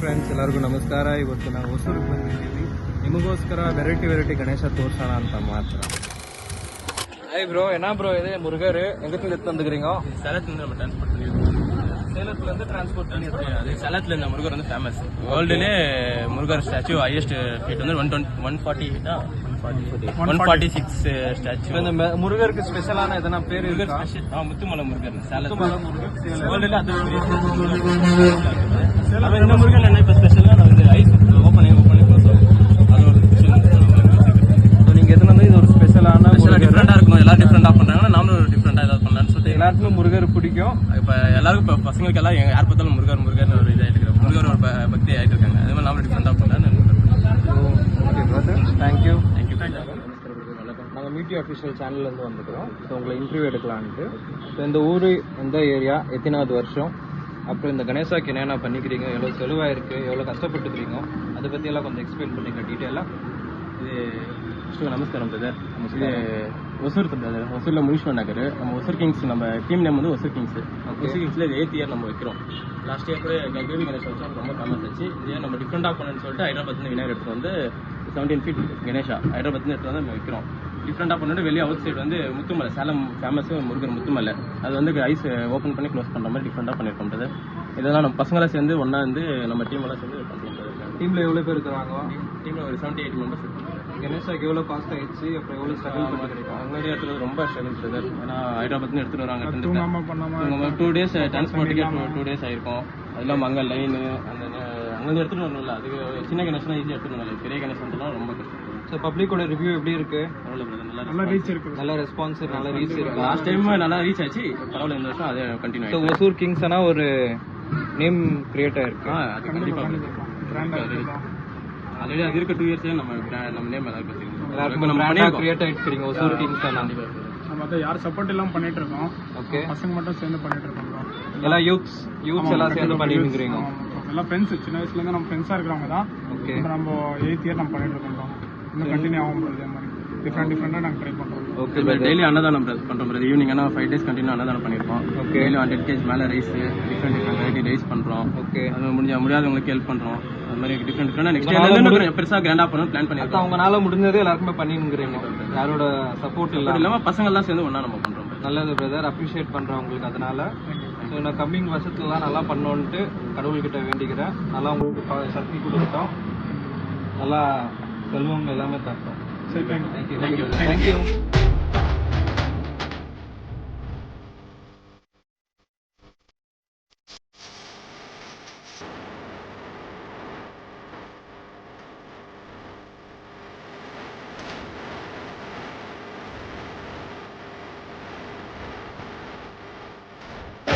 Friends, ಎಲ್ಲರಿಗೂ ನಮಸ್ಕಾರ. ಇವತ್ತು ನಾವು ಹೊಸೂರಿಗೆ ಬಂದಿದ್ದೀವಿ. ನಿಮಗೋಸ್ಕರ ವೆರೈಟಿ ಗಣೇಶ ತೋರ್ಸೋಣ ಅಂತ ಮಾತ್ರ. ஹாய் ப்ரோ, என்ன ப்ரோ இது முருகர் எங்கத்துல எடுத்து வந்துக்கிறீங்க? சேலத்துல நம்ம டிரான்ஸ்போர்ட் பண்ணிருக்கோம். சேலத்துல இருந்து டிரான்ஸ்போர்ட் பண்ணி அது சேலத்துல இந்த முருகர் வந்து ஃபேமஸ். வேர்ல்டுலே முருகர் ஸ்டாச்சு ஹையஸ்ட் ஃபீட் வந்து 146 ஸ்டாச்சு. இந்த முருகருக்கு ஸ்பெஷலான எதனா பேர் இருக்கா? முத்துமலை முருகர் முத்துமலை முருகர் வேர்ல்டுல அது இந்த முருகன் என்ன இப்ப ஸ்பெஷலா நான் வந்து ஐஸ் ஓபன் க்ளோஸ் ஆகும். அது ஒரு நீங்க எதுனா இது ஒரு ஸ்பெஷலான டிஃப்ரெண்டா இருக்கும். எல்லாரும் டிஃப்ரெண்டா பண்றாங்க, நாமளும் டிஃப்ரெண்டா ஏதாவது பண்ணலாம்னு சொல்லிட்டு எல்லாருக்குமே முருகர் பிடிக்கும். இப்ப எல்லாருக்கும் இப்ப பசங்களுக்கு எல்லாம் யார் பார்த்தாலும் முருகர் ஒரு இதாயிட்டு இருக்காங்க, முருகர் ஒரு பக்தி ஆயிட்டு இருக்காங்க. அதே மாதிரி நாமளும் டிஃப்ரெண்டா பண்ணலாம்னு. Okay brother, thank you. நாங்கள் மீடியா அஃபிஷியல் சேனல்லேருந்து வந்துக்கிறோம். ஸோ உங்களை இன்டர்வியூ எடுக்கலான்ட்டு. ஸோ இந்த ஊர், எந்த ஏரியா, எத்தனாவது வருஷம், அப்புறம் இந்த கணேசாக்கு என்னென்ன பண்ணிக்கிறீங்க, எவ்வளோ செலவாயிருக்கு, எவ்வளோ கஷ்டப்பட்டுக்கிறீங்க, அதை பற்றியெல்லாம் கொஞ்சம் எக்ஸ்பிளைன் பண்ணிங்க டீட்டெயிலாக. இது நமஸ்காரம் பிரதர். இது ஒசூர் பிரதர், ஒசூர்ல முனிஷ்வன் நகர். நம்ம ஒசூர் கிங்ஸ், நம்ம டீம் நேம் வந்து ஒசூர் கிங்ஸ். ஒசூர் கிங்ஸ்ல 8th இயர் நம்ம வைக்கிறோம். லாஸ்ட் இயர் கூட கேவி கணேஷ் வச்சா ரொம்ப ஃபேமஸ் ஆச்சு. இதே நம்ம டிஃப்ரெண்டாக பண்ணணும்னு சொல்லிட்டு ஹைதராபாத்ல விநாயகர் எடுத்து வந்து 17 feet கணேஷா ஹைதராபாத்ல எடுத்து வந்து நம்ம வைக்கிறோம். டிஃப்ரெண்டாக பண்ணிட்டு வெளியே அவுட் சைடு வந்து முத்துமலை, சேலம் ஃபேமஸ் முருகர் முத்துமலை, அது வந்து ஐஸ் ஓப்பன் பண்ணி க்ளோஸ் பண்ணுற மாதிரி டிஃப்ரெண்டாக பண்ணியிருக்கோம் பிரதர். இதெல்லாம் நம்ம பசங்களாம் சேர்ந்து ஒன்றா வந்து நம்ம டீமெல்லாம் சேர்ந்து பண்ணுறோம். டீமில் எவ்வளோ பேர் இருக்கிறாங்க? டீமில் ஒரு 70-80 மெம்பர்ஸ் இருக்கு. கணேசாக்கு எவ்வளோ காஸ்ட் ஆயிடுச்சு, அப்புறம் எவ்வளோ ஸ்ட்ரகிள் பண்ணிக்கிறீங்க? அவங்களே எடுத்துறது ரொம்ப ஸ்ட்ரகிள் பிரதர். ஏன்னா ஹைதராபாத்னு எடுத்துட்டு வராங்க. 2 days டிரான்ஸ்போர்ட்டுக்கே 2 days ஆயிருக்கும். அது இல்லாமல் அங்கே லைனு அந்த அங்கே எடுத்துட்டு வரணும்ல, அதுக்கு சின்ன கணேசனா ஈஸியாக எடுத்துட்டு வரல, பெரிய கணேசன்லாம் ரொம்ப கஷ்டம். ஸோ பப்ளிக்கோட ரிவ்யூ எப்படி இருக்கு? நல்லா ரீச் இருக்கு, நல்ல ரெஸ்பான்ஸ், நல்ல ரீச் இருக்கு. லாஸ்ட் டைம் நல்லா ரீச் ஆச்சு, பரவாயில்ல. இந்த வருஷம் அதே கண்டினியூ ஆயிடுச்சு. ஒசூர் கிங்ஸ்னா ஒரு நேம் கிரியேட் ஆயிருக்கு. அது கண்டிப்பாக ஆல்ரெடி அது இருக்க 2 years நம்ம நேம் ஏதாவது எல்லாருக்கும் நம்ம கிரியேட் ஆயிட்டு ஒசூர் கிங்ஸ் தான். நம்ம வந்து யார் சப்போர்ட் எல்லாம் பண்ணிட்டு இருக்கோம். ஓகே, பசங்க மட்டும் சேர்ந்து பண்ணிட்டு இருக்கோம். எல்லாம் யூத்ஸ் எல்லாம் சேர்ந்து பண்ணிட்டு இருக்கீங்க. எல்லாம் ஃப்ரெண்ட்ஸ், சின்ன வயசுல இருந்து நம்ம ஃப்ரெண்ட்ஸா இருக்கிறவங்க தான். ஓகே, நம்ம 8th இயர் நம்ம பண்ணிட்டு இருக்கோம். இன்னும் கண்டினியூ ஆகும் போது இதே மாதிரி டிஃப்ரெண்டா நாங்கள் ட்ரை பண்றோம். ஓகே, டெய்லி அன்னதானம் பண்றோம் பிரதர். ஈவினிங் 5 days கண்டினியூ அன்னதானம் பண்ணிருக்கோம். ஓகே, டெய்லி 100 kg மேல ரைஸ், டிஃப்ரெண்ட் வெரைட்டி ரைஸ் பண்றோம். ஓகே, அது முடியாதவங்களுக்கு ஹெல்ப் பண்றோம். அது மாதிரி டிஃப்ரெண்ட் நெக்ஸ்ட் இயர்ல பெருசா கிராண்டா பண்ணணும் பிளான் பண்ணிருக்கோம். அவங்களால முடிஞ்சது எல்லாருக்குமே பண்ணிருக்கீங்க. யாரோட சப்போர்ட் இல்லாம பசங்க எல்லாம் சேர்ந்து ஒண்ணா நம்ம பண்றோம். நல்லது பிரதர், அப்ரிஷியேட் பண்றேன் உங்களுக்கு. அதனால நான் கம்மிங் வருஷத்துலலாம் நல்லா பண்ணோன்ட்டு கடவுள்கிட்ட வேண்டிக்கிறேன். நல்லா உங்களுக்கு சக்தி கொடுக்கட்டும், நல்லா செல்வம் எல்லாமே தரட்டும். சரி, தேங்க்யூ.